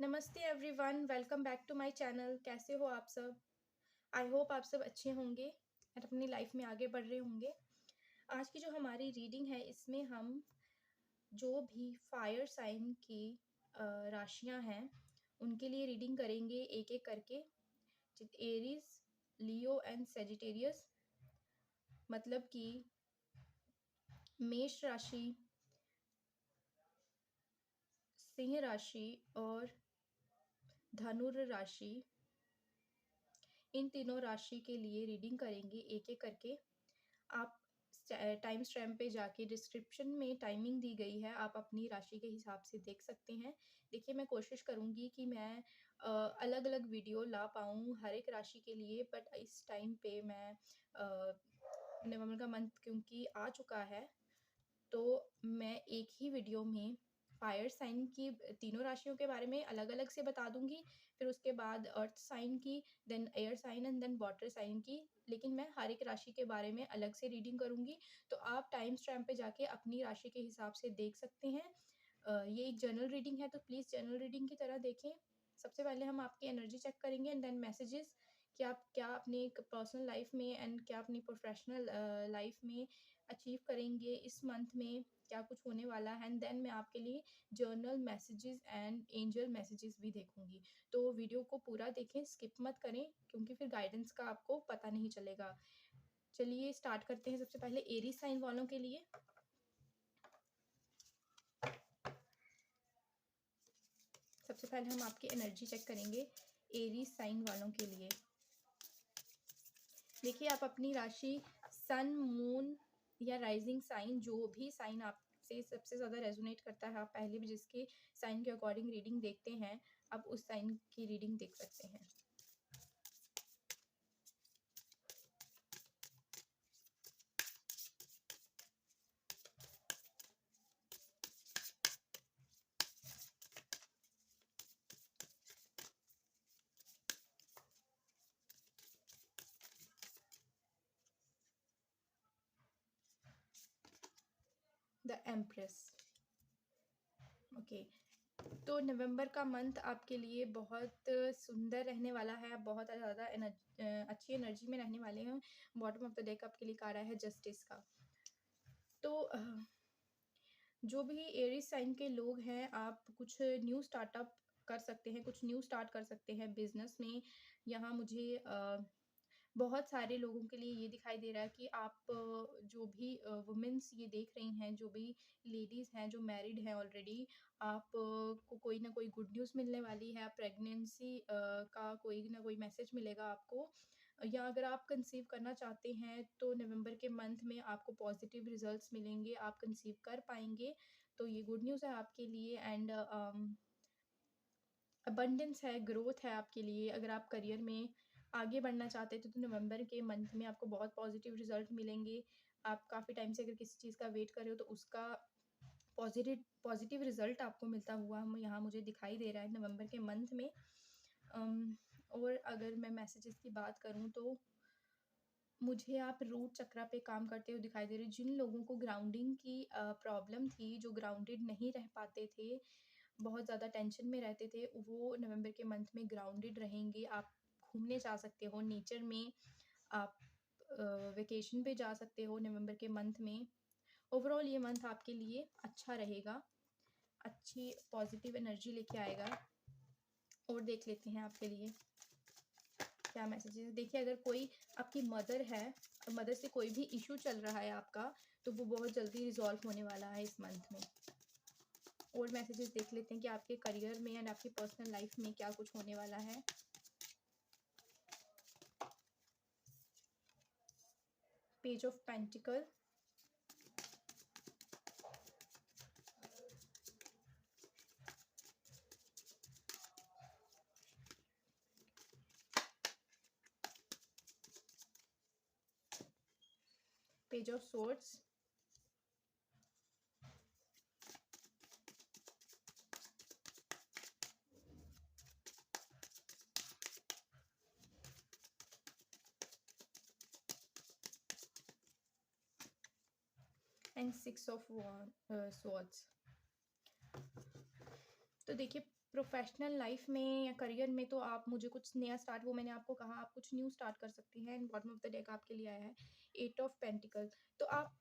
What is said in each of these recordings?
नमस्ते everyone, welcome back to my channel. कैसे हो आप सब? आई होप आप सब अच्छे होंगे और अपनी लाइफ में आगे बढ़ रहे होंगे। आज की जो हमारी रीडिंग है इसमें हम जो भी फायर साइन की राशियां हैं उनके लिए रीडिंग करेंगे एक एक करके। एरीज, लियो एंड सेजिटेरियस, मतलब कि मेष राशि, सिंह राशि और धनुर राशि, इन तीनों राशि के लिए रीडिंग करेंगे एक एक करके। आप टाइम स्टैम्प पे जाके डिस्क्रिप्शन में टाइमिंग दी गई है, आप अपनी राशि के हिसाब से देख सकते हैं। देखिए, मैं कोशिश करूँगी कि मैं अलग अलग वीडियो ला पाऊँ हर एक राशि के लिए, बट इस टाइम पे मैं नवंबर का मंथ क्योंकि आ चुका है, तो मैं एक ही वीडियो में फायर साइन की तीनों राशियों के बारे में अलग अलग से बता दूंगी। फिर उसके बाद अर्थ साइन की, then air sign and then water sign की, लेकिन मैं हर एक राशि के बारे में अलग से रीडिंग करूंगी। तो आप टाइम स्टैम्प पे जाके अपनी राशि के हिसाब से देख सकते हैं। ये एक जनरल रीडिंग है, तो प्लीज़ जनरल रीडिंग की तरह देखें। सबसे पहले हम आपकी एनर्जी चेक करेंगे एंड देन मैसेजेस कि आप क्या अपनी पर्सनल लाइफ में एंड क्या अपनी प्रोफेशनल लाइफ में अचीव करेंगे इस मंथ में, क्या कुछ होने वाला है। एंड देन मैं आपके लिए journal messages and angel messages भी देखूंगी। तो वीडियो को पूरा देखें, स्किप मत करें, क्योंकि फिर गाइडेंस का आपको पता नहीं चलेगा। चलिए स्टार्ट करते हैं। सबसे पहले एरी साइन वालों के लिए। सबसे पहले हम आपकी एनर्जी चेक करेंगे एरी साइन वालों के लिए। देखिए, आप अपनी राशि, सन, मून या राइजिंग साइन, जो भी साइन आपसे सबसे ज़्यादा रेजोनेट करता है, आप पहले भी जिसके साइन के अकॉर्डिंग रीडिंग देखते हैं, आप उस साइन की रीडिंग देख सकते हैं। The empress. ओके, तो नवंबर का मंथ आपके लिए बहुत सुंदर रहने वाला है। आप बहुत ज़्यादा अच्छी एनर्जी में रहने वाले हैं। बॉटम ऑफ द डेक आपके लिए आ रहा है जस्टिस का। तो जो भी एरीज साइन के लोग हैं, आप कुछ न्यू स्टार्टअप कर सकते हैं, कुछ न्यू स्टार्ट कर सकते हैं बिजनेस में। यहाँ मुझे बहुत सारे लोगों के लिए ये दिखाई दे रहा है कि आप जो भी वुमेन्स ये देख रही हैं, जो भी लेडीज़ हैं जो मैरिड हैं ऑलरेडी, आप को कोई ना कोई गुड न्यूज़ मिलने वाली है। प्रेगनेंसी का कोई ना कोई मैसेज मिलेगा आपको, या अगर आप कंसीव करना चाहते हैं तो नवंबर के मंथ में आपको पॉजिटिव रिजल्ट्स मिलेंगे, आप कंसीव कर पाएंगे। तो ये गुड न्यूज़ है आपके लिए। एंड अबंडेंस है, ग्रोथ है आपके लिए। अगर आप करियर में आगे बढ़ना चाहते हैं तो नवंबर के मंथ में आपको बहुत पॉजिटिव रिजल्ट मिलेंगे। आप काफ़ी टाइम से अगर किसी चीज़ का वेट कर रहे हो तो उसका पॉजिटिव पॉजिटिव रिजल्ट आपको मिलता हुआ हम यहाँ मुझे दिखाई दे रहा है नवंबर के मंथ में। और अगर मैं मैसेजेस की बात करूँ तो मुझे आप रूट चक्रा पे काम करते हुए दिखाई दे रहे हो। जिन लोगों को ग्राउंडिंग की प्रॉब्लम थी, जो ग्राउंडेड नहीं रह पाते थे, बहुत ज़्यादा टेंशन में रहते थे, वो नवंबर के मंथ में ग्राउंडेड रहेंगे। आप घूमने जा सकते हो नेचर में, आप वेकेशन पे जा सकते हो नवंबर के मंथ में। ओवरऑल ये मंथ आपके लिए अच्छा रहेगा, अच्छी पॉजिटिव एनर्जी लेके आएगा। और देख लेते हैं आपके लिए क्या मैसेजेस। देखिए, अगर कोई आपकी मदर है, मदर से कोई भी इशू चल रहा है आपका, तो वो बहुत जल्दी रिजॉल्व होने वाला है इस मंथ में। और मैसेजेस देख लेते हैं कि आपके करियर में एंड आपकी पर्सनल लाइफ में क्या कुछ होने वाला है। Page of pentacle, page of swords, and 6 of swords. तो देखिए, प्रोफेशनल लाइफ में या करियर में तो आप मुझे कुछ नया स्टार्ट, वो मैंने आपको कहा आप कुछ न्यू स्टार्ट कर सकती हैं। And bottom of the deck आपके लिए आया है एट ऑफ पेंटिकल। तो आप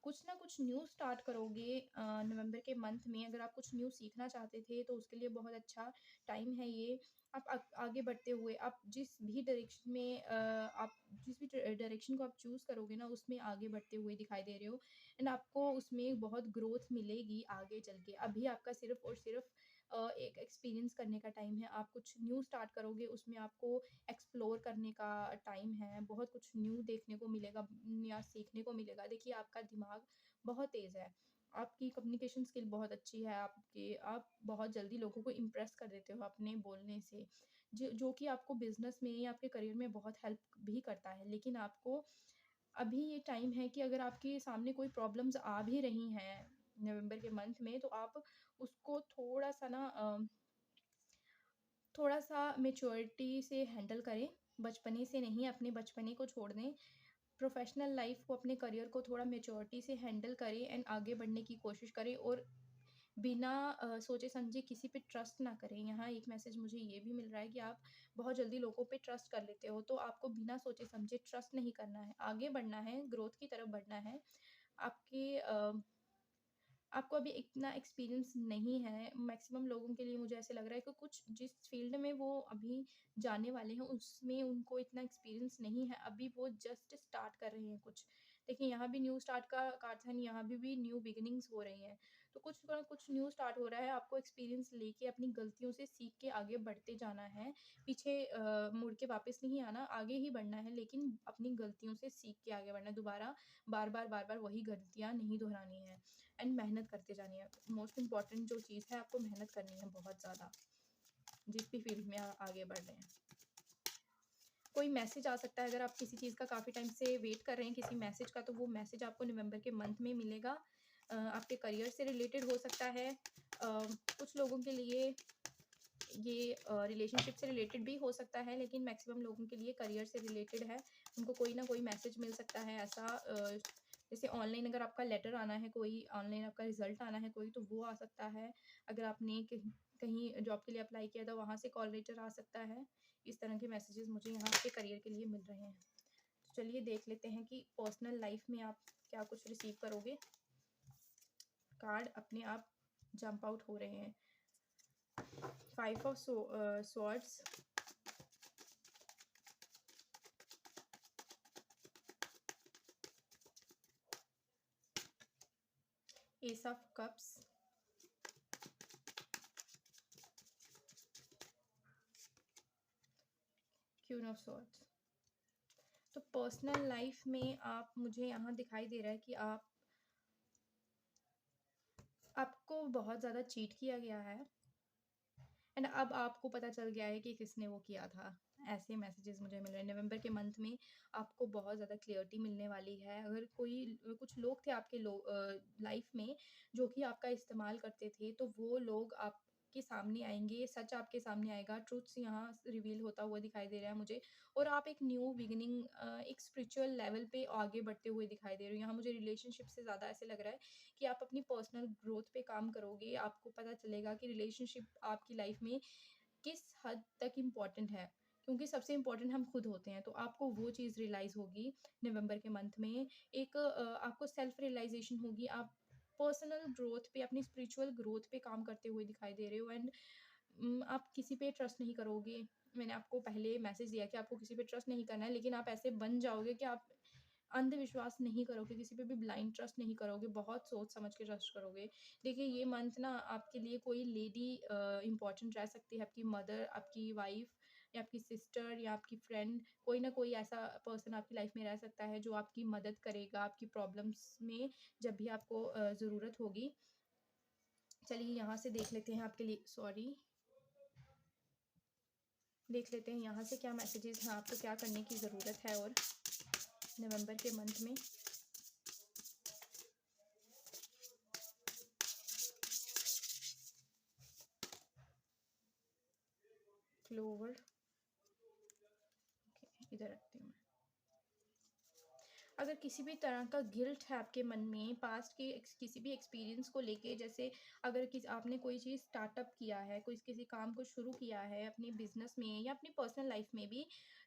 कुछ ना कुछ न्यू स्टार्ट करोगे नवंबर के मंथ में। अगर आप कुछ न्यू सीखना चाहते थे तो उसके लिए बहुत अच्छा टाइम है ये। आप आगे बढ़ते हुए आप जिस भी डायरेक्शन में आप जिस भी डायरेक्शन को आप चूज़ करोगे ना उसमें आगे बढ़ते हुए दिखाई दे रहे हो। एंड आपको उसमें बहुत ग्रोथ मिलेगी आगे चल के। अभी आपका सिर्फ और सिर्फ एक एक्सपीरियंस करने का टाइम है। आप कुछ न्यू स्टार्ट करोगे उसमें आपको एक्सप्लोर करने का टाइम है। बहुत कुछ न्यू देखने को मिलेगा या सीखने को मिलेगा। देखिए आपका दिमाग बहुत तेज़ है, आपकी कम्युनिकेशन स्किल बहुत अच्छी है, आप बहुत जल्दी लोगों को इम्प्रेस कर देते हो अपने बोलने से, जो कि आपको बिजनेस में या आपके करियर में बहुत हेल्प भी करता है। लेकिन आपको अभी ये टाइम है कि अगर आपके सामने कोई प्रॉब्लम्स आ भी रही हैं नवंबर के मंथ में, तो आप उसको थोड़ा-सा ना थोड़ा-सा मैच्योरिटी से हैंडल करें। बचपने से नहीं, अपने बचपने को छोड़ दें। प्रोफ़ेशनल लाइफ़ को, अपने करियर को थोड़ा मैच्योरिटी से हैंडल करें एंड आगे बढ़ने की कोशिश करें। और बिना सोचे-समझे किसी पे ट्रस्ट ना करें। यहाँ एक मैसेज मुझे ये भी मिल रहा है कि आप बहुत जल्दी लोगों पे ट्रस्ट कर लेते हो, तो आपको बिना सोचे-समझे ट्रस्ट नहीं करना है। आगे बढ़ना है, ग्रोथ की तरफ बढ़ना है। आपके आपको अभी इतना एक्सपीरियंस नहीं है। मैक्सिमम लोगों के लिए मुझे ऐसे लग रहा है कि कुछ जिस फ़ील्ड में वो अभी जाने वाले हैं, उसमें उनको इतना एक्सपीरियंस नहीं है। अभी वो जस्ट स्टार्ट कर रहे हैं कुछ। देखिए यहाँ भी न्यू स्टार्ट का कार्ड्स है, यहाँ भी न्यू बिगिनिंग्स हो रही हैं। तो कुछ ना कुछ न्यू स्टार्ट हो रहा है, आपको एक्सपीरियंस लेके अपनी गलतियों से सीख के आगे बढ़ते जाना है। पीछे मुड़ के वापस नहीं आना, आगे ही बढ़ना है, लेकिन अपनी गलतियों से सीख के आगे बढ़ना है। दोबारा बार-बार वही गलतियाँ नहीं दोहरानी है। एंड मेहनत करते जानी है। मोस्ट इम्पॉर्टेंट जो चीज़ है, आपको मेहनत करनी है बहुत ज़्यादा, जिस भी फील्ड में आगे बढ़ रहे हैं। कोई मैसेज आ सकता है, अगर आप किसी चीज़ का काफ़ी टाइम से वेट कर रहे हैं किसी मैसेज का, तो वो मैसेज आपको नवंबर के मंथ में मिलेगा। आपके करियर से रिलेटेड हो सकता है। कुछ लोगों के लिए ये रिलेशनशिप से रिलेटेड भी हो सकता है, लेकिन मैक्सिमम लोगों के लिए करियर से रिलेटेड है। उनको कोई ना कोई मैसेज मिल सकता है ऐसा। जैसे ऑनलाइन अगर आपका लेटर आना है कोई, ऑनलाइन आपका रिज़ल्ट आना है कोई, तो वो आ सकता है। अगर आपने कहीं कहीं जॉब के लिए अप्लाई किया था, वहाँ से कॉल लेटर आ सकता है। इस तरह के मैसेजेस मुझे यहाँ पे करियर के लिए मिल रहे हैं। तो चलिए देख लेते हैं कि पर्सनल लाइफ़ में आप क्या कुछ रिसीव करोगे। कार्ड अपने आप जंप आउट हो रहे हैं। 5 of swords, S of cups, queen of swords. तो पर्सनल लाइफ में आप, मुझे यहाँ दिखाई दे रहा है कि आपको बहुत ज़्यादा चीट किया गया है। एंड अब आपको पता चल गया है कि किसने वो किया था। ऐसे मैसेजेस मुझे मिल रहे हैं। नवंबर के मंथ में आपको बहुत ज़्यादा क्लियरिटी मिलने वाली है। अगर कुछ लोग थे आपके लाइफ में जो कि आपका इस्तेमाल करते थे, तो वो लोग आपके सामने आएँगे, सच आपके सामने आएगा। ट्रुथ्स यहाँ रिवील होता हुआ दिखाई दे रहा है मुझे। और आप एक न्यू बिगिनिंग, एक स्पिरिचुअल लेवल पे आगे बढ़ते हुए दिखाई दे रहे हो। यहाँ मुझे रिलेशनशिप से ज़्यादा ऐसे लग रहा है कि आप अपनी पर्सनल ग्रोथ पे काम करोगे। आपको पता चलेगा कि रिलेशनशिप आपकी लाइफ में किस हद तक इम्पोर्टेंट है, क्योंकि सबसे इम्पोर्टेंट हम खुद होते हैं। तो आपको वो चीज़ रियलाइज़ होगी नवंबर के मंथ में। एक आपको सेल्फ रियलाइजेशन होगी। आप पर्सनल ग्रोथ पे, अपनी स्पिरिचुअल ग्रोथ पे काम करते हुए दिखाई दे रहे हो। एंड आप किसी पे ट्रस्ट नहीं करोगे। मैंने आपको पहले मैसेज दिया कि आपको किसी पे ट्रस्ट नहीं करना है, लेकिन आप ऐसे बन जाओगे कि आप अंधविश्वास नहीं करोगे, किसी पे भी ब्लाइंड ट्रस्ट नहीं करोगे, बहुत सोच समझ के ट्रस्ट करोगे। देखिए ये मंथ ना आपके लिए कोई लेडी इम्पोर्टेंट रह सकती है, आपकी मदर, आपकी वाइफ या आपकी सिस्टर या आपकी फ्रेंड। कोई ना कोई ऐसा पर्सन आपकी लाइफ में रह सकता है जो आपकी मदद करेगा आपकी प्रॉब्लम्स में, जब भी आपको ज़रूरत होगी। चलिए यहाँ से देख लेते हैं आपके लिए, सॉरी, देख लेते हैं यहाँ से क्या मैसेजेस हैं, आपको क्या करने की ज़रूरत है और नवंबर के मंथ में। क्लोवर, इधर रखती हूँ मैं। अगर किसी भी तरह का गिल्ट है आपके मन में पास्ट के किसी भी एक्सपीरियंस को लेके, जैसे अगर किसी आपने कोई चीज़ स्टार्टअप किया है, कोई किसी काम को शुरू किया है अपने बिजनेस में या अपनी पर्सनल लाइफ में भी,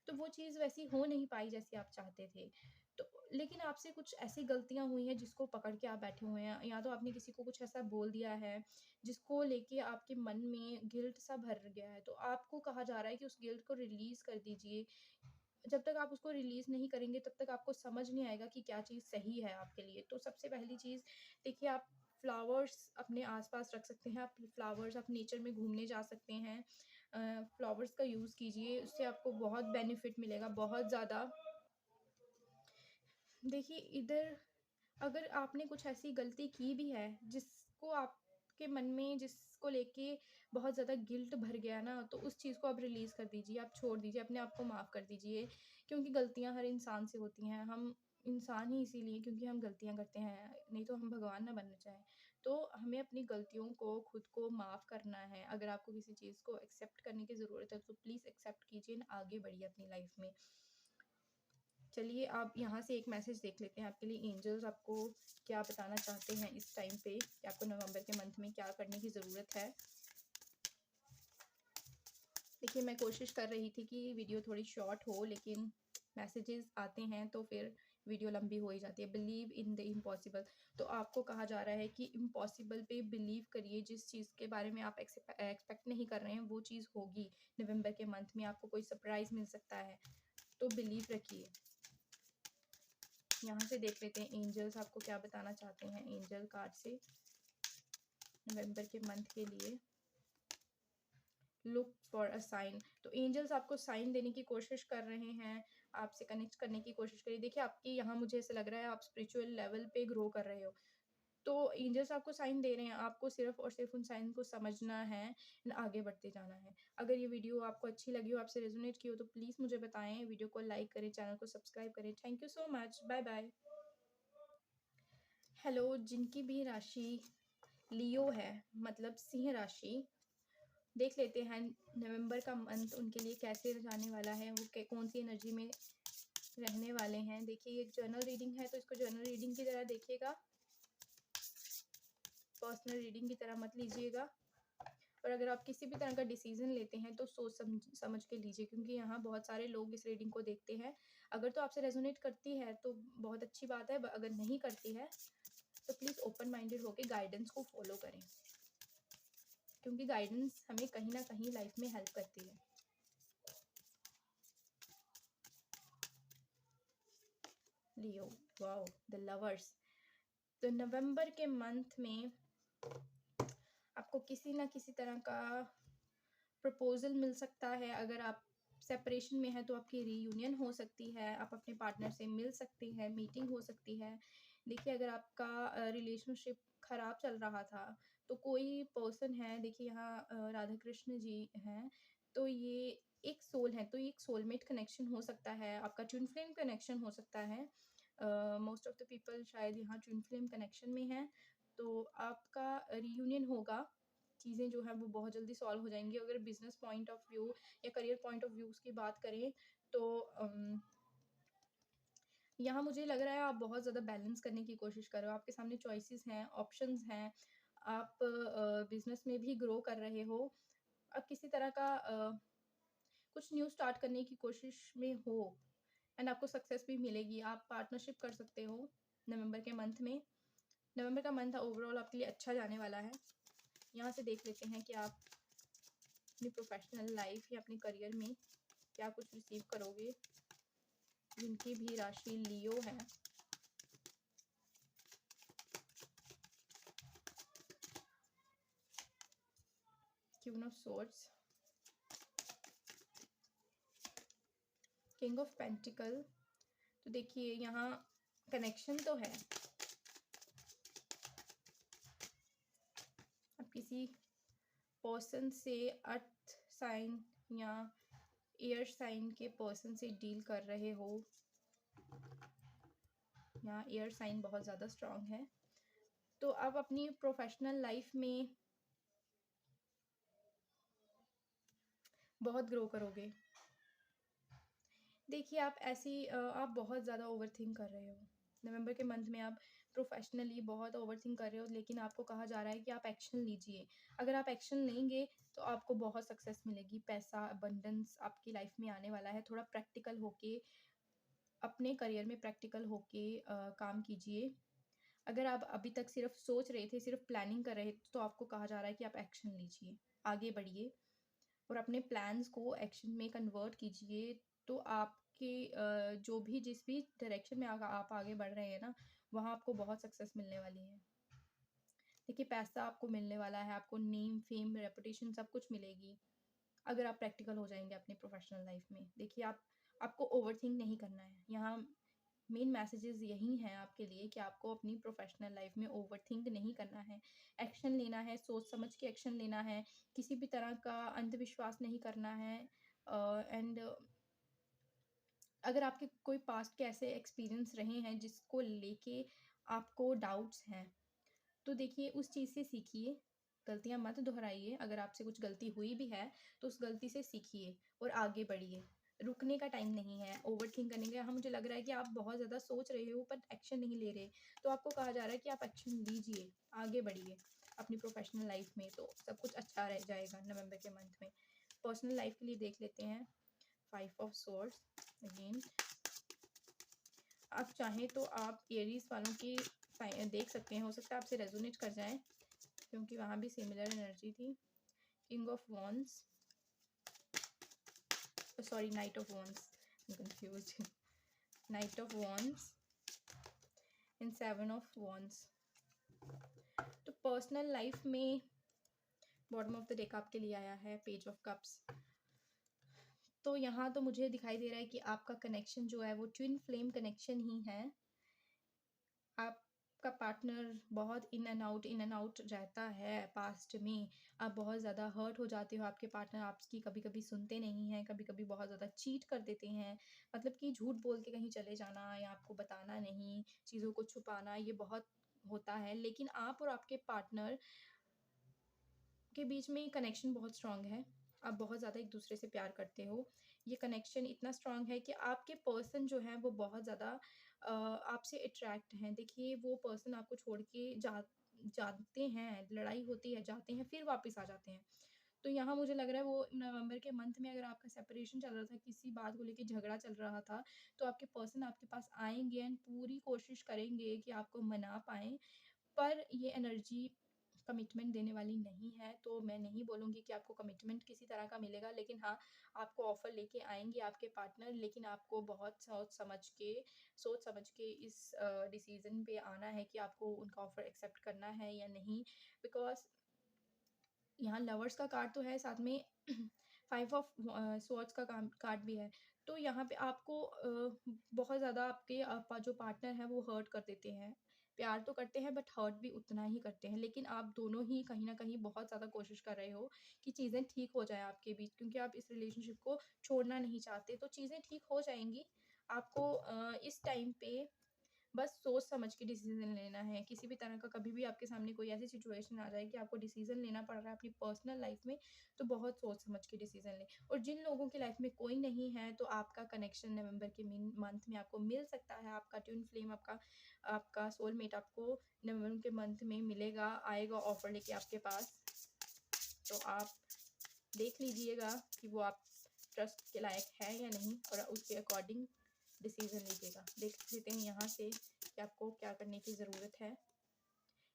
तो वो चीज़ वैसी हो नहीं पाई जैसी आप चाहते थे। तो लेकिन आपसे कुछ ऐसी गलतियां हुई हैं जिसको पकड़ के आप बैठे हुए हैं, या तो आपने किसी को कुछ ऐसा बोल दिया है जिसको लेके आपके मन में गिल्ट सा भर गया है, तो आपको कहा जा रहा है कि उस गिल्ट को रिलीज कर दीजिए। जब तक आप उसको रिलीज़ नहीं करेंगे तब तक आपको समझ नहीं आएगा कि क्या चीज़ सही है आपके लिए। तो सबसे पहली चीज़ देखिए, आप फ्लावर्स अपने आस-पास रख सकते हैं, आप फ्लावर्स, आप नेचर में घूमने जा सकते हैं। फ्लावर्स का यूज़ कीजिए, उससे आपको बहुत बेनिफिट मिलेगा, बहुत ज़्यादा। देखिए इधर, अगर आपने कुछ ऐसी गलती की भी है जिसको आपके मन में जिसको लेके बहुत ज़्यादा गिल्ट भर गया ना, तो उस चीज़ को आप रिलीज़ कर दीजिए, आप छोड़ दीजिए, अपने आप को माफ़ कर दीजिए। क्योंकि गलतियाँ हर इंसान से होती हैं, हम इंसान ही इसीलिए क्योंकि हम गलतियाँ करते हैं, नहीं तो हम भगवान ना बनना चाहें। तो हमें अपनी गलतियों को खुद को माफ़ करना है। अगर आपको किसी चीज़ को एक्सेप्ट करने की ज़रूरत है तो प्लीज़ एक्सेप्ट कीजिए, आगे बढ़िए अपनी लाइफ में। चलिए आप यहाँ से एक मैसेज देख लेते हैं आपके लिए, एंजल्स आपको क्या बताना चाहते हैं इस टाइम पे, कि आपको नवंबर के मंथ में क्या करने की ज़रूरत है। देखिए मैं कोशिश कर रही थी कि वीडियो थोड़ी शॉर्ट हो, लेकिन मैसेजेस आते हैं तो फिर वीडियो लंबी हो ही जाती है। बिलीव इन द इम्पॉसिबल, तो आपको कहा जा रहा है कि इम्पॉसिबल पे बिलीव करिए। जिस चीज़ के बारे में आप एक्सपेक्ट नहीं कर रहे हैं वो चीज़ होगी। नवंबर के मंथ में आपको कोई सरप्राइज़ मिल सकता है, तो बिलीव रखिए। यहाँ से देख लेते हैं एंजल्स आपको क्या बताना चाहते हैं, एंजल कार्ड से नवंबर के मंथ के लिए। लुक फॉर अ साइन, तो एंजल्स आपको साइन देने की कोशिश कर रहे हैं, आपसे कनेक्ट करने की कोशिश करिए। देखिए आपकी यहाँ मुझे ऐसा लग रहा है आप स्पिरिचुअल लेवल पे ग्रो कर रहे हो, तो एंजल्स आपको साइन दे रहे हैं, आपको सिर्फ और सिर्फ उन साइन को समझना है, आगे बढ़ते जाना है। अगर ये वीडियो आपको अच्छी लगी हो, आपसे रेजोनेट की हो, तो प्लीज़ मुझे बताएं, वीडियो को लाइक करें, चैनल को सब्सक्राइब करें। Thank you so much, bye bye. Hello, जिनकी भी राशि लियो है, मतलब सिंह राशि, देख लेते हैं नवंबर का मंथ उनके लिए कैसे जाने वाला है, वो कौन सी एनर्जी में रहने वाले हैं। देखिए ये जर्नल रीडिंग है, तो इसको जर्नल रीडिंग की तरह देखिएगा, पर्सनल रीडिंग की तरह मत लीजिएगा। और अगर आप किसी भी तरह का डिसीजन लेते हैं तो सोच समझ के लीजिए, क्योंकि यहाँ बहुत सारे लोग इस रीडिंग को देखते हैं। अगर तो आपसे रेजोनेट करती है तो बहुत अच्छी बात है, अगर नहीं करती है तो प्लीज़ ओपन माइंडेड होकर गाइडेंस को फॉलो करें, क्योंकि गाइडेंस हमें कहीं ना कहीं लाइफ में हेल्प करती है। लियो, वाओ, द लवर्स। तो नवंबर के मंथ में आपको किसी ना किसी तरह का प्रपोजल मिल सकता है। अगर आप सेपरेशन में है तो आपकी रीयूनियन हो सकती है, आप अपने पार्टनर से मिल सकते हैं, मीटिंग हो सकती है। देखिए अगर आपका रिलेशनशिप खराब चल रहा था तो कोई पर्सन है, देखिए यहाँ राधा कृष्ण जी हैं, तो ये एक सोल है, तो ये एक सोलमेट कनेक्शन हो सकता है, आपका ट्विन फ्लेम कनेक्शन हो सकता है। मोस्ट ऑफ द पीपल शायद यहाँ ट्विन फ्लेम कनेक्शन में हैं, तो आपका रीयूनियन होगा। चीज़ें जो हैं वो बहुत जल्दी सॉल्व हो जाएंगी। अगर बिजनेस पॉइंट ऑफ व्यू या करियर पॉइंट ऑफ व्यूज़ की बात करें तो यहाँ मुझे लग रहा है आप बहुत ज़्यादा बैलेंस करने की कोशिश कर रहे हो, आपके सामने चॉइसेस हैं, ऑप्शंस हैं, आप बिजनेस में भी ग्रो कर रहे हो, आप किसी तरह का कुछ न्यू स्टार्ट करने की कोशिश में हो, एंड आपको सक्सेस भी मिलेगी। आप पार्टनरशिप कर सकते हो नवंबर के मंथ में। नवंबर का मंथ ओवरऑल आपके लिए अच्छा जाने वाला है। यहाँ से देख लेते हैं कि आप अपनी प्रोफेशनल लाइफ या अपने करियर में क्या कुछ रिसीव करोगे। जिनकी भी राशि लियो है, queen of swords, king of pentacle, तो देखिए यहाँ कनेक्शन तो है, आप किसी पर्सन से, अर्थ साइन या एयर साइन के पर्सन से डील कर रहे हो। यहाँ एयर साइन बहुत ज़्यादा स्ट्रांग है, तो आप अपनी प्रोफेशनल लाइफ में बहुत ग्रो करोगे। देखिए, आप बहुत ज़्यादा ओवरथिंक कर रहे हो। नवंबर के मंथ में आप प्रोफ़ेशनली बहुत ओवरथिंक कर रहे हो, लेकिन आपको कहा जा रहा है कि आप एक्शन लीजिए। अगर आप एक्शन लेंगे, तो आपको बहुत सक्सेस मिलेगी, पैसा, अबंडेंस आपकी लाइफ़ में आने वाला है। थोड़ा प्रैक्टिकल होके, अपने करियर में प्रैक्टिकल होके काम कीजिए। अगर आप अभी तक सिर्फ़ सोच रहे थे, सिर्फ़ प्लानिंग कर रहे थे, तो आपको कहा जा रहा है कि आप एक्शन लीजिए, आगे बढ़िए और अपने प्लान्स को एक्शन में कन्वर्ट कीजिए। तो आपके जो भी जिस भी डायरेक्शन में आप आगे बढ़ रहे हैं ना, वहाँ आपको बहुत सक्सेस मिलने वाली है। देखिए, पैसा आपको मिलने वाला है, आपको नेम, फेम, रेपुटेशन सब कुछ मिलेगी, अगर आप प्रैक्टिकल हो जाएँगे अपनी प्रोफ़ेशनल लाइफ़ में। देखिए, आपको ओवरथिंक नहीं करना है। यहाँ मेन मैसेजेस यही हैं आपके लिए कि आपको अपनी प्रोफ़ेशनल लाइफ़ में ओवरथिंक नहीं करना है। एक्शन लेना है, सोच समझ के एक्शन लेना है, किसी भी तरह का अंधविश्वास नहीं करना है। एंड अगर आपके कोई पास्ट के ऐसे एक्सपीरियंस रहे हैं जिसको लेके आपको डाउट्स हैं, तो देखिए उस चीज़ से सीखिए, गलतियाँ मत दोहराइए। अगर आपसे कुछ गलती हुई भी है, तो उस गलती से सीखिए और आगे बढ़िए। रुकने का टाइम नहीं है, ओवरथिंक करने का। यहाँ मुझे लग रहा है कि आप बहुत ज़्यादा सोच रहे हो पर एक्शन नहीं ले रहे, तो आपको कहा जा रहा है कि आप एक्शन लीजिए, आगे बढ़िए अपनी प्रोफ़ेशनल लाइफ़ में, तो सब कुछ अच्छा रह जाएगा नवंबर के मंथ में। पर्सनल लाइफ़ के लिए देख लेते हैं, 5 ऑफ सोर्ड्स अगेन। आप चाहें तो आप एरीज़ वालों की देख सकते हैं, हो सकता है आपसे रेजोनेट कर जाए, क्योंकि वहाँ भी सिमिलर एनर्जी थी। King of wands, sorry, night of wands, confused. Night of wands and 7 of wands. तो पर्सनल लाइफ में बॉटम ऑफ द डेक आपके लिए आया है पेज ऑफ कप्स। तो यहाँ तो मुझे दिखाई दे रहा है कि आपका कनेक्शन जो है वो ट्विन फ्लेम कनेक्शन ही है। आपका पार्टनर बहुत इन एंड आउट रहता है पास्ट में। आप बहुत ज़्यादा हर्ट हो जाते हो, आपके पार्टनर आपकी कभी कभी सुनते नहीं हैं, कभी कभी बहुत ज़्यादा चीट कर देते हैं। मतलब कि झूठ बोल के कहीं चले जाना या आपको बताना नहीं, चीज़ों को छुपाना, ये बहुत होता है। लेकिन आप और आपके पार्टनर के बीच में कनेक्शन बहुत स्ट्रांग है। आप बहुत ज़्यादा एक दूसरे से प्यार करते हो। ये कनेक्शन इतना स्ट्रांग है कि आपके पर्सन जो है वो बहुत ज़्यादा आपसे अट्रैक्ट हैं। देखिए, वो पर्सन आपको छोड़ के जाते हैं, लड़ाई होती है, जाते हैं, फिर वापस आ जाते हैं। तो यहाँ मुझे लग रहा है वो नवंबर के मंथ में अगर आपका सेपरेशन चल रहा था, किसी बात को लेके झगड़ा चल रहा था, तो आपके पर्सन आपके पास आएँगे एंड पूरी कोशिश करेंगे कि आपको मना पाएँ। पर ये एनर्जी कमिटमेंट देने वाली नहीं है, तो मैं नहीं बोलूँगी कि आपको कमिटमेंट किसी तरह का मिलेगा, लेकिन हाँ, आपको ऑफ़र लेके आएँगे आपके पार्टनर, लेकिन आपको बहुत सोच समझ के इस डिसीज़न पे आना है कि आपको उनका ऑफ़र एक्सेप्ट करना है या नहीं। बिकॉज़ यहाँ लवर्स का कार्ड तो है, साथ में 5 ऑफ स्वॉर्ड्स का कार्ड भी है। तो यहाँ पे आपको बहुत ज़्यादा आपके जो पार्टनर हैं वो हर्ट कर देते हैं। प्यार तो करते हैं बट हर्ट भी उतना ही करते हैं। लेकिन आप दोनों ही कहीं न कहीं बहुत ज़्यादा कोशिश कर रहे हो कि चीज़ें ठीक हो जाएँ आपके बीच, क्योंकि आप इस रिलेशनशिप को छोड़ना नहीं चाहते। तो चीज़ें ठीक हो जाएँगी। आपको इस टाइम पे बस सोच समझ के डिसीज़न लेना है। किसी भी तरह का कभी भी आपके सामने कोई ऐसी सिचुएशन आ जाए कि आपको डिसीज़न लेना पड़ रहा है अपनी पर्सनल लाइफ़ में, तो बहुत सोच समझ के डिसीज़न लें। और जिन लोगों की लाइफ़ में कोई नहीं है, तो आपका कनेक्शन नवंबर के मंथ में आपको मिल सकता है। आपका ट्विन फ्लेम, आपका आपका सोलमेट आपको नवंबर के मंथ में मिलेगा, आएगा ऑफ़र लेके आपके पास। तो आप देख लीजिएगा कि वो आप ट्रस्ट के लायक है या नहीं, और उसके अकॉर्डिंग डिसीजन लीजिएगा। देख लेते हैं यहाँ से कि आपको क्या करने की ज़रूरत है।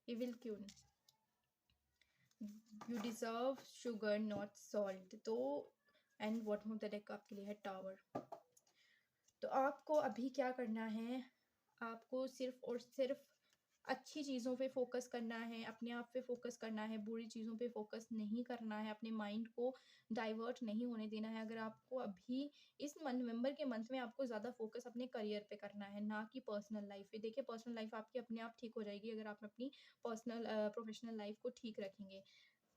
Evil queen, you deserve sugar not salt. तो and bottom of the deck आपके लिए है टावर। तो आपको अभी क्या करना है, आपको सिर्फ़ और सिर्फ़ अच्छी चीज़ों पे फ़ोकस करना है, अपने आप पे फ़ोकस करना है, बुरी चीज़ों पे फ़ोकस नहीं करना है, अपने माइंड को डाइवर्ट नहीं होने देना है। अगर आपको अभी इस नवंबर के मंथ में आपको ज़्यादा फ़ोकस अपने करियर पे करना है, ना कि पर्सनल लाइफ़ पे। देखिए, पर्सनल लाइफ़ आपकी अपने आप ठीक हो जाएगी अगर आप अपनी प्रोफ़ेशनल लाइफ़ को ठीक रखेंगे।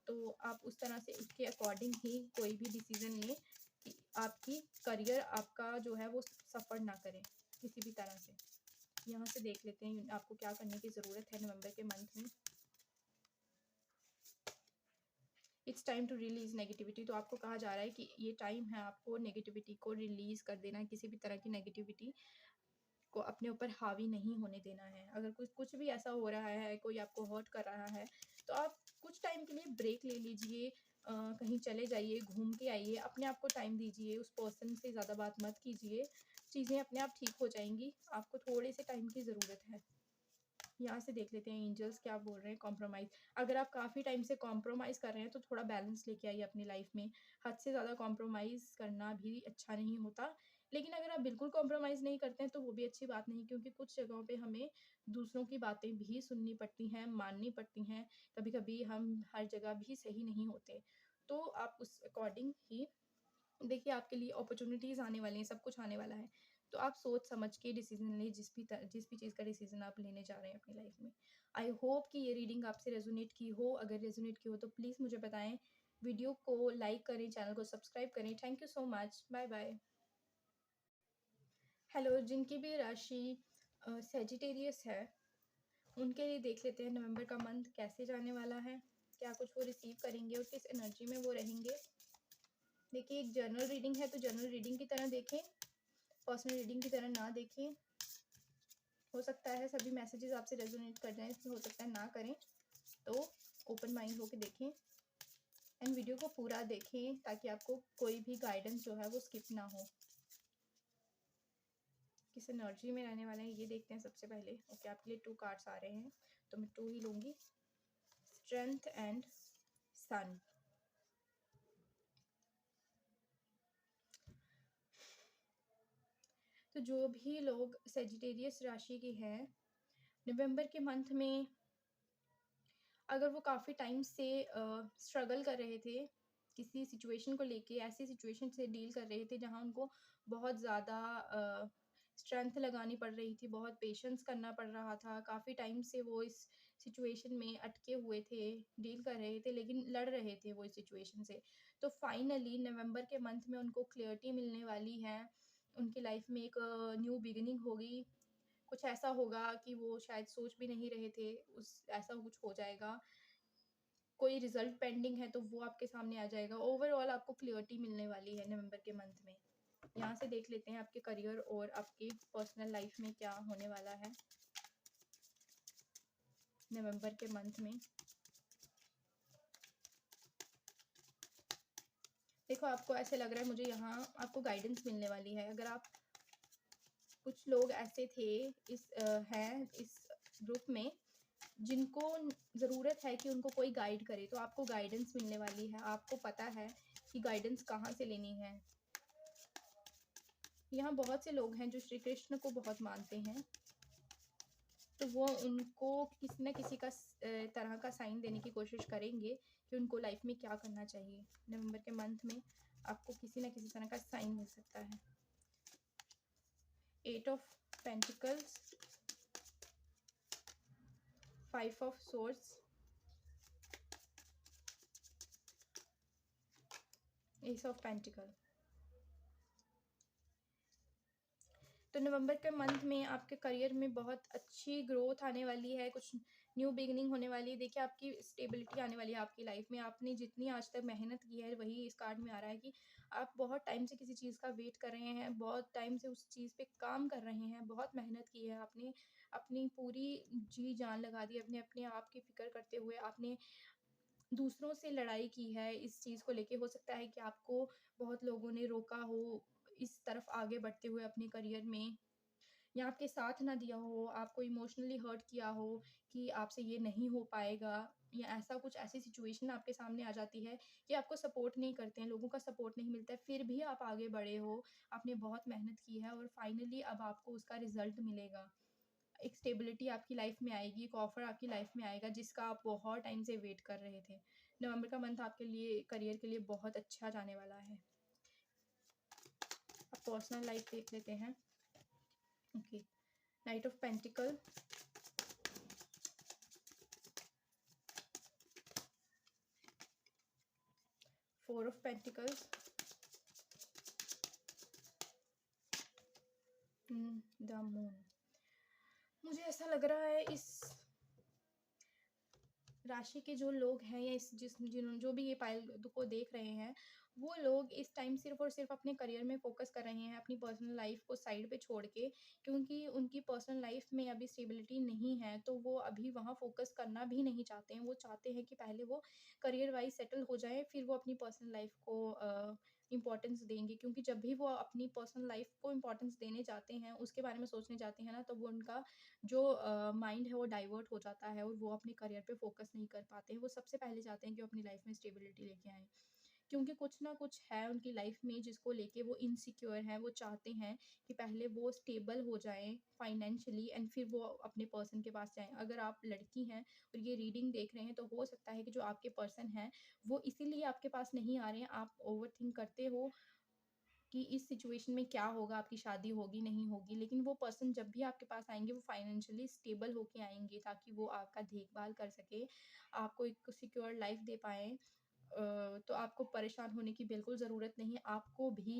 तो आप उस तरह से उसके अकॉर्डिंग ही कोई भी डिसीज़न लें कि आपकी करियर आपका जो है वो सफ़र ना करे किसी भी तरह से। यहाँ से देख लेते हैं आपको क्या करने की ज़रूरत है नवंबर के मंथ में। It's time to release negativity. तो आपको कहा जा रहा है कि ये टाइम है आपको नेगेटिविटी को रिलीज कर देना, किसी भी तरह की नेगेटिविटी को अपने ऊपर हावी नहीं होने देना है। अगर कुछ भी ऐसा हो रहा है, कोई आपको हर्ट कर रहा है, तो आप कुछ टाइम के लिए ब्रेक ले लीजिए, कहीं चले जाइए, घूम के आइए, अपने आप को टाइम दीजिए, उस पर्सन से ज़्यादा बात मत कीजिए, चीज़ें अपने आप ठीक हो जाएंगी। आपको थोड़े से टाइम की ज़रूरत है। यहाँ से देख लेते हैं एंजल्स क्या बोल रहे हैं। कॉम्प्रोमाइज़, अगर आप काफ़ी टाइम से कॉम्प्रोमाइज़ कर रहे हैं तो थोड़ा बैलेंस लेके आइए अपनी लाइफ में। हद से ज़्यादा कॉम्प्रोमाइज़ करना भी अच्छा नहीं होता। लेकिन अगर आप बिल्कुल कॉम्प्रोमाइज़ नहीं करते हैं तो वो भी अच्छी बात नहीं, क्योंकि कुछ जगहों पे हमें दूसरों की बातें भी सुननी पड़ती हैं, माननी पड़ती हैं। कभी-कभी हम हर जगह भी सही नहीं होते। तो आप उस अकॉर्डिंग ही देखिए, आपके लिए अपॉर्चुनिटीज़ आने वाली हैं, सब कुछ आने वाला है। तो आप सोच समझ के डिसीज़न लें, जिस भी चीज़ का डिसीज़न आप लेने जा रहे हैं अपनी लाइफ़ में। आई होप कि ये रीडिंग आपसे रेज़ोनेट की हो। अगर रेज़ोनेट की हो तो प्लीज़ मुझे बताएँ। वीडियो को लाइक करें, चैनल को सब्सक्राइब करें। Thank you so much. Bye-bye. Hello, जिनकी भी राशि सैजिटेरियस है, उनके लिए देख लेते हैं नवंबर का मंथ कैसे जाने वाला है, क्या कुछ वो रिसीव करेंगे और किस एनर्जी में वो रहेंगे। देखिए, एक जनरल रीडिंग है तो जनरल रीडिंग की तरह देखें, पर्सनल रीडिंग की तरह ना देखें। हो सकता है सभी मैसेजेस आपसे रेजोनेट कर जाएं, हो सकता है ना करें। तो ओपन माइंड होकर देखें एंड वीडियो को पूरा देखें ताकि आपको कोई भी गाइडेंस जो है वो स्किप ना हो। किस एनर्जी में रहने वाले हैं ये देखते हैं सबसे पहले। ओके, आपके लिए 2 कार्ड्स आ रहे हैं तो मैं 2 ही लूँगी। स्ट्रेंथ एंड सन। तो जो भी लोग सेजिटेरियस राशि के हैं, नवंबर के मंथ में अगर वो काफ़ी टाइम से स्ट्रगल कर रहे थे, किसी सिचुएशन को लेके, ऐसी सिचुएशन से डील कर रहे थे जहाँ उनको बहुत ज़्यादा स्ट्रेंथ लगानी पड़ रही थी, बहुत पेशेंस करना पड़ रहा था, काफ़ी टाइम से वो इस सिचुएशन में अटके हुए थे, डील कर रहे थे, लेकिन लड़ रहे थे वो इस सिचुएशन से। तो फाइनली नवंबर के मंथ में उनको क्लियरिटी मिलने वाली है, उनकी लाइफ में एक न्यू बिगिनिंग होगी। कुछ ऐसा होगा कि वो शायद सोच भी नहीं रहे थे, उस ऐसा कुछ हो जाएगा। कोई रिजल्ट पेंडिंग है तो वो आपके सामने आ जाएगा। ओवरऑल आपको क्लियरिटी मिलने वाली है नवंबर के मंथ में। यहाँ से देख लेते हैं आपके करियर और आपकी पर्सनल लाइफ में क्या होने वाला है नवंबर के मंथ में। देखो, आपको ऐसे लग रहा है मुझे, यहाँ आपको गाइडेंस मिलने वाली है। अगर आप, कुछ लोग ऐसे थे हैं इस ग्रुप में जिनको ज़रूरत है कि उनको कोई गाइड करे, तो आपको गाइडेंस मिलने वाली है। आपको पता है कि गाइडेंस कहाँ से लेनी है। यहाँ बहुत से लोग हैं जो श्री कृष्ण को बहुत मानते हैं, तो वो उनको किसी न किसी का तरह का साइन देने की कोशिश करेंगे कि उनको लाइफ में क्या करना चाहिए। नवंबर के मंथ में आपको किसी न किसी तरह का साइन मिल सकता है। 8 of pentacles, 5 of swords, S of pentacle. तो नवंबर के मंथ में आपके करियर में बहुत अच्छी ग्रोथ आने वाली है, कुछ न्यू बिगिनिंग होने वाली है। देखिए, आपकी स्टेबिलिटी आने वाली है आपकी लाइफ में। आपने जितनी आज तक मेहनत की है, वही इस कार्ड में आ रहा है कि आप बहुत टाइम से किसी चीज़ का वेट कर रहे हैं, बहुत टाइम से उस चीज़ पे काम कर रहे हैं, बहुत मेहनत की है आपने, अपनी पूरी जी जान लगा दी, अपने अपने आप की फ़िक्र करते हुए आपने दूसरों से लड़ाई की है इस चीज़ को लेके। हो सकता है कि आपको बहुत लोगों ने रोका हो इस तरफ आगे बढ़ते हुए अपने करियर में, या आपके साथ ना दिया हो, आपको इमोशनली हर्ट किया हो कि आपसे ये नहीं हो पाएगा, या ऐसा कुछ, ऐसी सिचुएशन आपके सामने आ जाती है कि आपको सपोर्ट नहीं करते हैं, लोगों का सपोर्ट नहीं मिलता है, फिर भी आप आगे बढ़े हो, आपने बहुत मेहनत की है और फाइनली अब आपको उसका रिजल्ट मिलेगा। एक स्टेबिलिटी आपकी लाइफ में आएगी, एक ऑफर आपकी लाइफ में आएगा जिसका आप बहुत टाइम से वेट कर रहे थे। नवंबर का मंथ आपके लिए करियर के लिए बहुत अच्छा जाने वाला है। अब पर्सनल लाइफ देख लेते हैं। Okay, night of pentacle, 4 of pentacles, the moon. मुझे ऐसा लग रहा है इस राशि के जो लोग हैं या इस जिस जिन्होंने जो भी ये पाइल को देख रहे हैं, वो लोग इस टाइम सिर्फ़ और सिर्फ़ अपने करियर में फ़ोकस कर रहे हैं, अपनी पर्सनल लाइफ़ को साइड पे छोड़ के, क्योंकि उनकी पर्सनल लाइफ़ में अभी स्टेबिलिटी नहीं है, तो वो अभी वहाँ फ़ोकस करना भी नहीं चाहते हैं। वो चाहते हैं कि पहले वो करियर वाइज़ सेटल हो जाएँ, फिर वो अपनी पर्सनल लाइफ़ को इम्पोर्टेंस देंगे, क्योंकि जब भी वो अपनी पर्सनल लाइफ़ को इम्पोर्टेंस देने जाते हैं, उसके बारे में सोचने जाते हैं ना, तो वो उनका जो माइंड है वो डाइवर्ट हो जाता है और वो अपने करियर पे फ़ोकस नहीं कर पाते हैं। वो सबसे पहले चाहते हैं कि वो अपनी लाइफ़ में स्टेबिलिटी लेके आएँ। क्योंकि कुछ ना कुछ है उनकी लाइफ़ में जिसको लेके वो इनसिक्योर हैं, वो चाहते हैं कि पहले वो स्टेबल हो जाएँ फाइनेंशियली एंड फिर वो अपने पर्सन के पास जाएँ। अगर आप लड़की हैं और ये रीडिंग देख रहे हैं, तो हो सकता है कि जो आपके पर्सन हैं, वो इसीलिए आपके पास नहीं आ रहे हैं। आप ओवरथिंक करते हो कि इस सिचुएशन में क्या होगा, आपकी शादी होगी, नहीं होगी। लेकिन वो पर्सन जब भी आपके पास आएँगे, वो फाइनेंशियली स्टेबल होके आएँगे, ताकि वो आपका देखभाल कर सके, आपको एक सिक्योर लाइफ़ दे पाएँ। तो आपको परेशान होने की बिल्कुल ज़रूरत नहीं है। आपको भी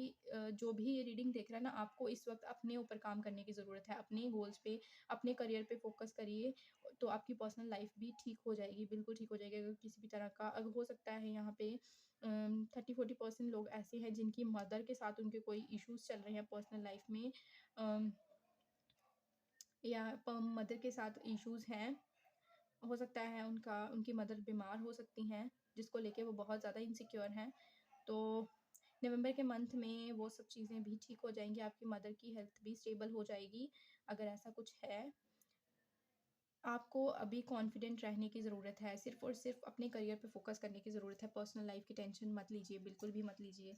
जो भी ये रीडिंग देख रहा है ना, आपको इस वक़्त अपने ऊपर काम करने की ज़रूरत है। अपने गोल्स पे, अपने करियर पे फ़ोकस करिए, तो आपकी पर्सनल लाइफ़ भी ठीक हो जाएगी, बिल्कुल ठीक हो जाएगी। अगर किसी भी तरह का अगर हो सकता है यहाँ पे 30-40% लोग ऐसे हैं जिनकी मदर के साथ उनके कोई इश्यूज़ चल रहे हैं पर्सनल लाइफ़ में, अम, या मदर के साथ इश्यूज़ हैं। हो सकता है उनकी मदर बीमार हो सकती हैं, जिसको लेके वो बहुत ज़्यादा इनसिक्योर हैं। तो नवंबर के मंथ में वो सब चीज़ें भी ठीक हो जाएँगी, आपकी मदर की हेल्थ भी स्टेबल हो जाएगी, अगर ऐसा कुछ है। आपको अभी कॉन्फिडेंट रहने की ज़रूरत है, सिर्फ़ और सिर्फ़ अपने करियर पे फ़ोकस करने की ज़रूरत है, पर्सनल लाइफ़ की टेंशन मत लीजिए, बिल्कुल भी मत लीजिए।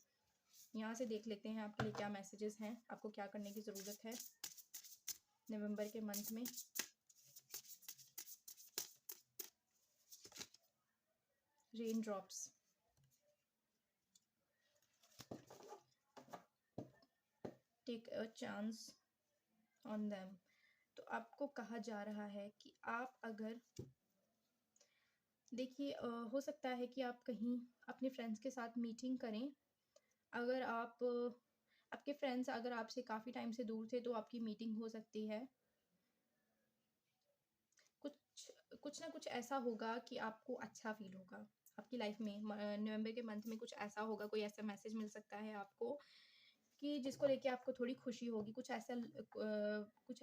यहाँ से देख लेते हैं आपके लिए क्या मैसेजेस हैं, आपको क्या करने की ज़रूरत है नवंबर के मंथ में। Raindrops, take a chance on them. तो आपको कहा जा रहा है कि आप अगर देखिए हो सकता है कि आप कहीं अपने फ्रेंड्स के साथ मीटिंग करें। अगर आपके फ्रेंड्स अगर आपसे काफ़ी टाइम से दूर थे, तो आपकी मीटिंग हो सकती है। कुछ कुछ ना कुछ ऐसा होगा कि आपको अच्छा फ़ील होगा आपकी लाइफ़ में। नवंबर के मंथ में कुछ ऐसा होगा, कोई ऐसा मैसेज मिल सकता है आपको कि जिसको लेके आपको थोड़ी खुशी होगी। कुछ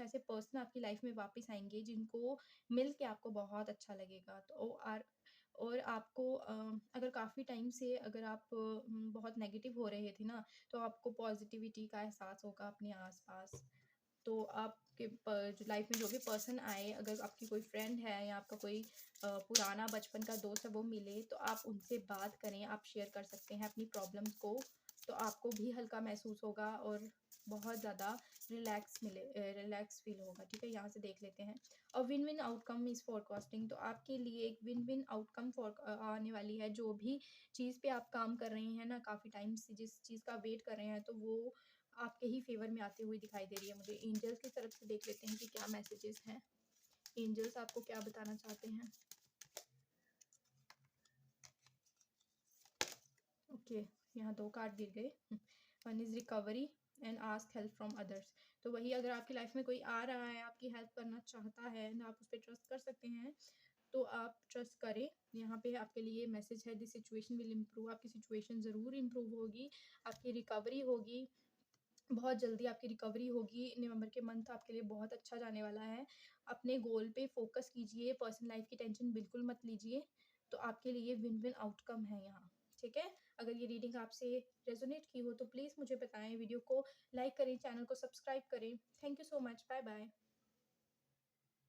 ऐसे पर्सन आपकी लाइफ़ में वापस आएँगे जिनको मिल के आपको बहुत अच्छा लगेगा। तो और आपको अगर काफ़ी टाइम से अगर आप बहुत नेगेटिव हो रहे थे ना, तो आपको पॉज़िटिविटी का एहसास होगा अपने आस-पास। तो आपके जो लाइफ में जो भी पर्सन आए, अगर आपकी कोई फ्रेंड है या आपका कोई पुराना बचपन का दोस्त है वो मिले, तो आप उनसे बात करें, आप शेयर कर सकते हैं अपनी प्रॉब्लम्स को, तो आपको भी हल्का महसूस होगा और बहुत ज़्यादा रिलैक्स फील होगा। ठीक है, यहाँ से देख लेते हैं। और win win outcome is forecasting, तो आपके लिए एक विन विन आउटकम आने वाली है। जो भी चीज़ पे आप काम कर रहे हैं ना, काफ़ी टाइम से जिस चीज़ का वेट कर रहे हैं, तो वो आपके ही फेवर में आती हुई दिखाई दे रही है मुझे। एंजल्स की तरफ से देख लेते हैं कि क्या मैसेजेस हैं, एंजल्स आपको क्या बताना चाहते हैं। ओके, यहाँ 2 कार्ड गिर गए। One is recovery and ask help from others. तो वही, अगर आपकी लाइफ में कोई आ रहा है, आपकी हेल्प करना चाहता है ना, आप उस पे ट्रस्ट कर सकते हैं, तो आप ट्रस्ट करें। यहाँ पे आपके लिए मैसेज है, दिस सिचुएशन विल इम्प्रूव, आपकी सिचुएशन ज़रूर इम्प्रूव होगी, आपकी रिकवरी होगी। बहुत जल्दी आपकी रिकवरी होगी। नवंबर के मंथ आपके लिए बहुत अच्छा जाने वाला है। अपने गोल पे फ़ोकस कीजिए, पर्सनल लाइफ़ की टेंशन बिल्कुल मत लीजिए। तो आपके लिए विन-विन आउटकम है यहाँ, ठीक है? अगर ये रीडिंग आपसे रेज़ोनेट की हो तो प्लीज़ मुझे बताएँ, वीडियो को लाइक करें, चैनल को सब्सक्राइब करें। Thank you so much. Bye-bye.